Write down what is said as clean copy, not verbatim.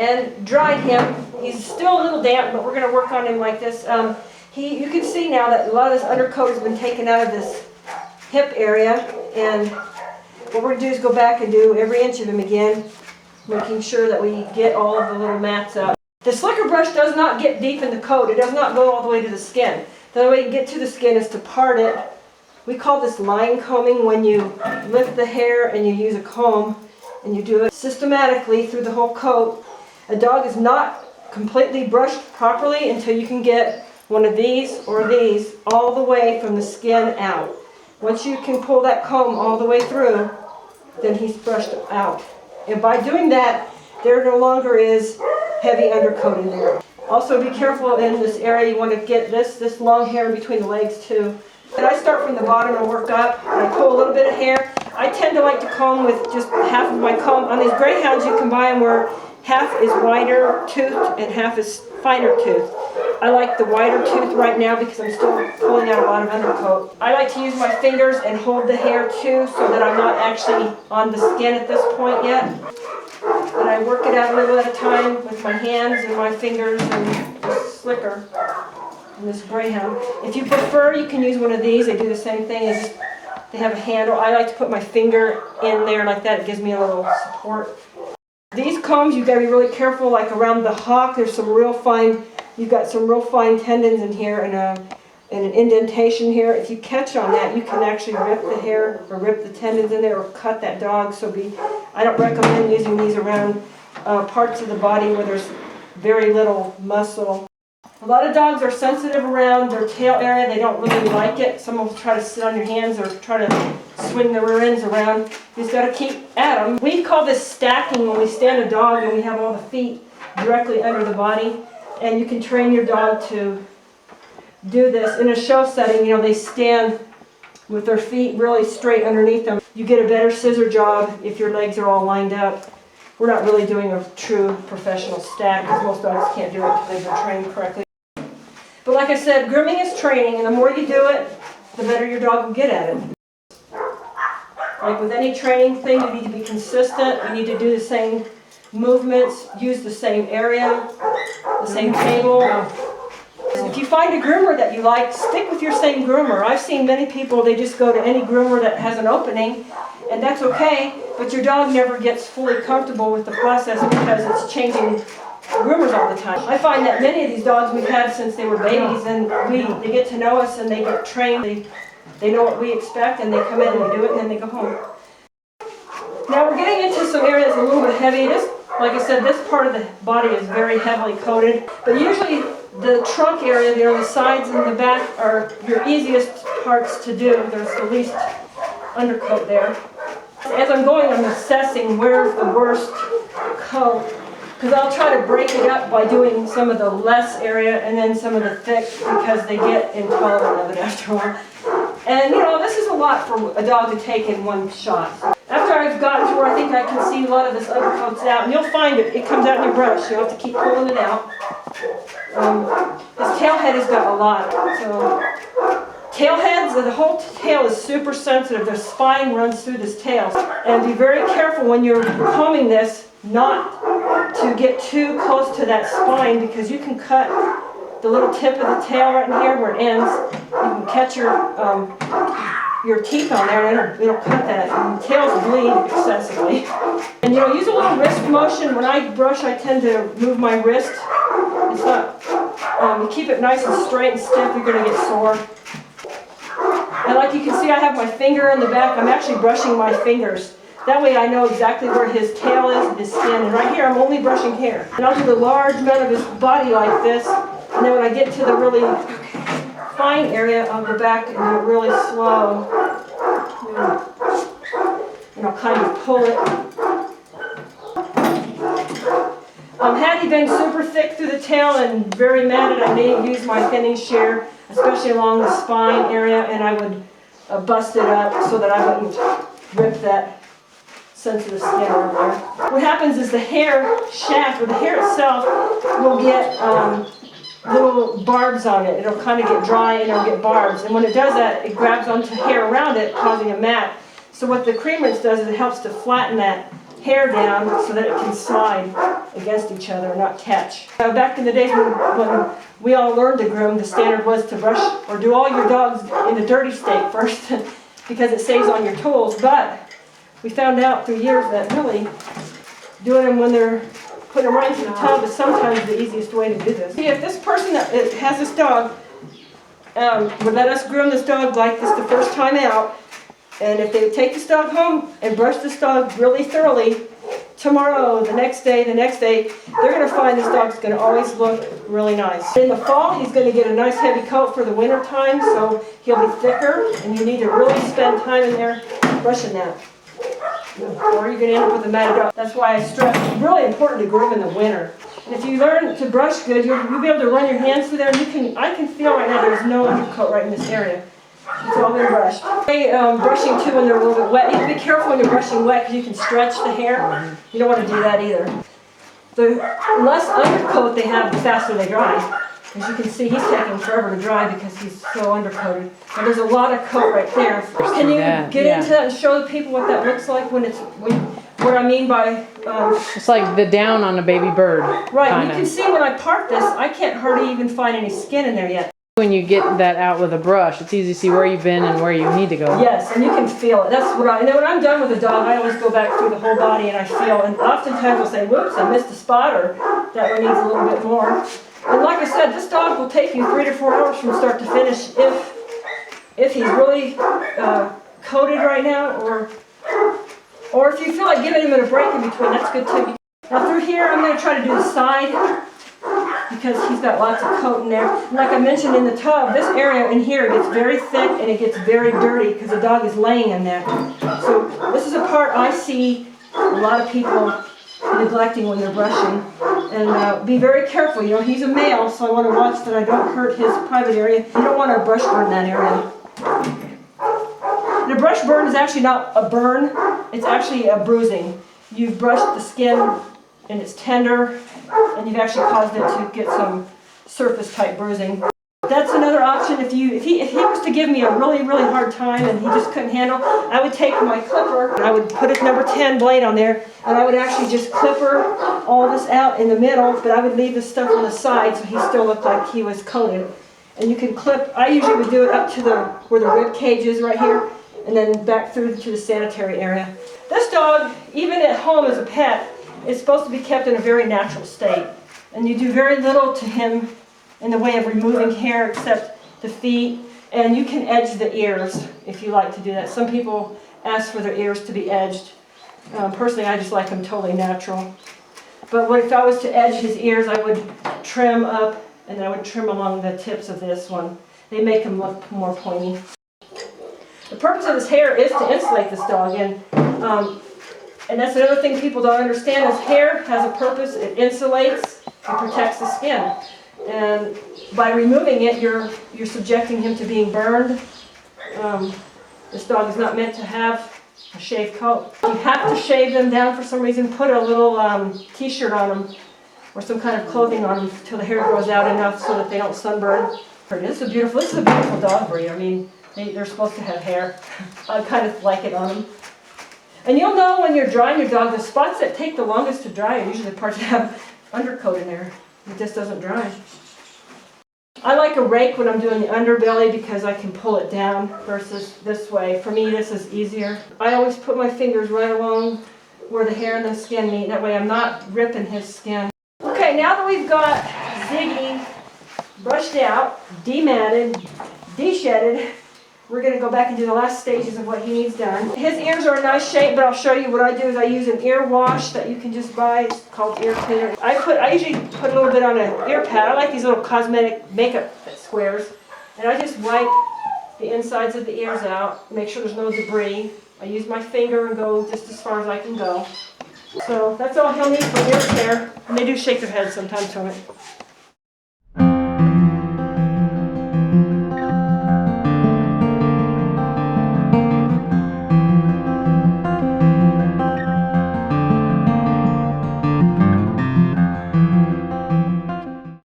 and dried him. He's still a little damp, but we're going to work on him like this. You can see now that a lot of this undercoat has been taken out of this hip area, and what we're going to do is go back and do every inch of him again, making sure that we get all of the little mats out. The slicker brush does not get deep in the coat. It does not go all the way to the skin. The only way to get to the skin is to part it. We call this line combing, when you lift the hair and you use a comb and you do it systematically through the whole coat. A dog is not completely brushed properly until you can get one of these or these all the way from the skin out. Once you can pull that comb all the way through, then he's brushed out. And by doing that, there no longer is heavy undercoat in there. Also be careful in this area. You want to get this long hair in between the legs too. And I start from the bottom and work up, and I pull a little bit of hair. I tend to like to comb with just half of my comb. On these greyhounds you can buy them where half is wider tooth and half is finer tooth. I like the wider tooth right now because I'm still pulling out a lot of undercoat. I like to use my fingers and hold the hair too, so that I'm not actually on the skin at this point yet. And I work it out a little at a time with my hands and my fingers and the slicker in this greyhound. If you prefer, you can use one of these. They do the same thing. They have a handle. I like to put my finger in there like that. It gives me a little support. These combs, you've got to be really careful, like around the hock, there's some real fine, you've got some real fine tendons in here and an indentation here. If you catch on that, you can actually rip the hair or rip the tendons in there or cut that dog. So I don't recommend using these around parts of the body where there's very little muscle. A lot of dogs are sensitive around their tail area. They don't really like it. Some will try to sit on your hands or try to swing the rear ends around. You just got to keep at them. We call this stacking when we stand a dog and we have all the feet directly under the body. And you can train your dog to do this. In a show setting, they stand with their feet really straight underneath them. You get a better scissor job if your legs are all lined up. We're not really doing a true professional stack because most dogs can't do it until they've been trained correctly. But like I said, grooming is training, and the more you do it, the better your dog will get at it. Like with any training thing, you need to be consistent. You need to do the same movements, use the same area, the same table. If you find a groomer that you like, stick with your same groomer. I've seen many people, they just go to any groomer that has an opening, and that's okay, but your dog never gets fully comfortable with the process because it's changing groomers all the time. I find that many of these dogs we've had since they were babies, and they get to know us and they get trained. They know what we expect, and they come in and they do it, and then they go home. Now we're getting into some areas a little bit heavy. Like I said, this part of the body is very heavily coated, but usually the trunk area, the sides and the back are your easiest parts to do. There's the least undercoat there. As I'm going, I'm assessing where's the worst coat, because I'll try to break it up by doing some of the less area and then some of the thick, because they get intolerant of it after a while. And this is a lot for a dog to take in one shot. After I've gotten to where I think I can see a lot of this undercoat's out, and you'll find it comes out in your brush. You'll have to keep pulling it out. This tail head has got a lot. So tail heads, the whole tail is super sensitive. The spine runs through this tail. And be very careful when you're combing this not to get too close to that spine, because you can cut the little tip of the tail right in here where it ends. You can catch your teeth on there, and it'll cut that. And tails bleed excessively. And use a little wrist motion. When I brush, I tend to move my wrist. It's not. You keep it nice and straight and stiff, you're going to get sore. And like you can see, I have my finger in the back. I'm actually brushing my fingers. That way I know exactly where his tail is and his skin. And right here, I'm only brushing hair. And I'll do the large amount of his body like this. And then when I get to the really fine area, I'll go back and do it really slow. And I'll kind of pull it. Had he been super thick through the tail and very matted, I may use my thinning shear, especially along the spine area, and I would bust it up so that I wouldn't rip that sensitive skin over there. What happens is the hair shaft, or the hair itself, will get little barbs on it. It'll kind of get dry and it'll get barbs. And when it does that, it grabs onto hair around it, causing a mat. So what the cream rinse does is it helps to flatten that hair down so that it can slide against each other and not catch. Back in the days when we all learned to groom, the standard was to brush or do all your dogs in a dirty state first because it saves on your tools. But we found out through years that really doing them when they're putting them right into the tub is sometimes the easiest way to do this. If this person that has this dog would let us groom this dog like this the first time out, and if they would take this dog home and brush this dog really thoroughly, tomorrow, the next day, they're going to find this dog's going to always look really nice. In the fall, he's going to get a nice heavy coat for the winter time, so he'll be thicker, and you need to really spend time in there brushing that. Or you're going to end up with a matted dog. That's why I stress it's really important to groom in the winter. And if you learn to brush good, you'll be able to run your hands through there. And I can feel right now there's no undercoat right in this area. It's all been brushed. Brushing too when they're a little bit wet. You have to be careful when you're brushing wet because you can stretch the hair. You don't want to do that either. The less undercoat they have, the faster they dry. As you can see, he's taking forever to dry because he's so undercoated. And there's a lot of coat right there. Can you get into that and show the people what that looks like what I mean by... it's like the down on a baby bird. Right, and you can see when I part this, I can't hardly even find any skin in there yet. When you get that out with a brush, it's easy to see where you've been and where you need to go. Yes, and you can feel it. That's what and then when I'm done with a dog, I always go back through the whole body and I feel, and oftentimes I'll say, whoops, I missed a spot, or that one needs a little bit more. And like I said, this dog will take you 3 to 4 hours from start to finish if he's really coated right now, or if you feel like giving him a break in between, that's good too. Now through here, I'm going to try to do the side because he's got lots of coat in there. And like I mentioned in the tub, this area in here gets very thick and it gets very dirty because the dog is laying in there. So this is a part I see a lot of people neglecting when they're brushing. And be very careful. You know, he's a male, so I want to watch that I don't hurt his private area. You don't want to brush burn that area. And a brush burn is actually not a burn, it's actually a bruising. You've brushed the skin and it's tender, and you've actually caused it to get some surface type bruising. That's another option. If he was to give me a really hard time and he just couldn't handle, I would take my clipper and I would put a number 10 blade on there, and I would actually just clipper all this out in the middle, but I would leave the stuff on the side so he still looked like he was coated. And you can clip, I usually would do it up to where the rib cage is right here, and then back through to the sanitary area. This dog, even at home as a pet, is supposed to be kept in a very natural state. And you do very little to him in the way of removing hair except the feet, and you can edge the ears if you like to do that. Some people ask for their ears to be edged. Personally, I just like them totally natural. But if I was to edge his ears, I would trim up, and I would trim along the tips of this one. They make him look more pointy. The purpose of this hair is to insulate this dog, and that's another thing people don't understand is hair has a purpose. It insulates and protects the skin. And by removing it, you're subjecting him to being burned. This dog is not meant to have a shaved coat. You have to shave them down for some reason. Put a little t-shirt on them or some kind of clothing on them until the hair grows out enough so that they don't sunburn. This is a beautiful dog breed. I mean, they're supposed to have hair. I kind of like it on them. And you'll know when you're drying your dog, the spots that take the longest to dry are usually the parts that have undercoat in there. It just doesn't dry. I like a rake when I'm doing the underbelly because I can pull it down versus this way. For me, this is easier. I always put my fingers right along where the hair and the skin meet. That way I'm not ripping his skin. Okay, now that we've got Ziggy brushed out, dematted, de-shedded, we're going to go back and do the last stages of what he needs done. His ears are a nice shape, but I'll show you what I do is I use an ear wash that you can just buy. It's called ear cleaner. I usually put a little bit on an ear pad. I like these little cosmetic makeup squares. And I just wipe the insides of the ears out, make sure there's no debris. I use my finger and go just as far as I can go. So that's all he'll need for ear care. And they do shake their heads sometimes from it.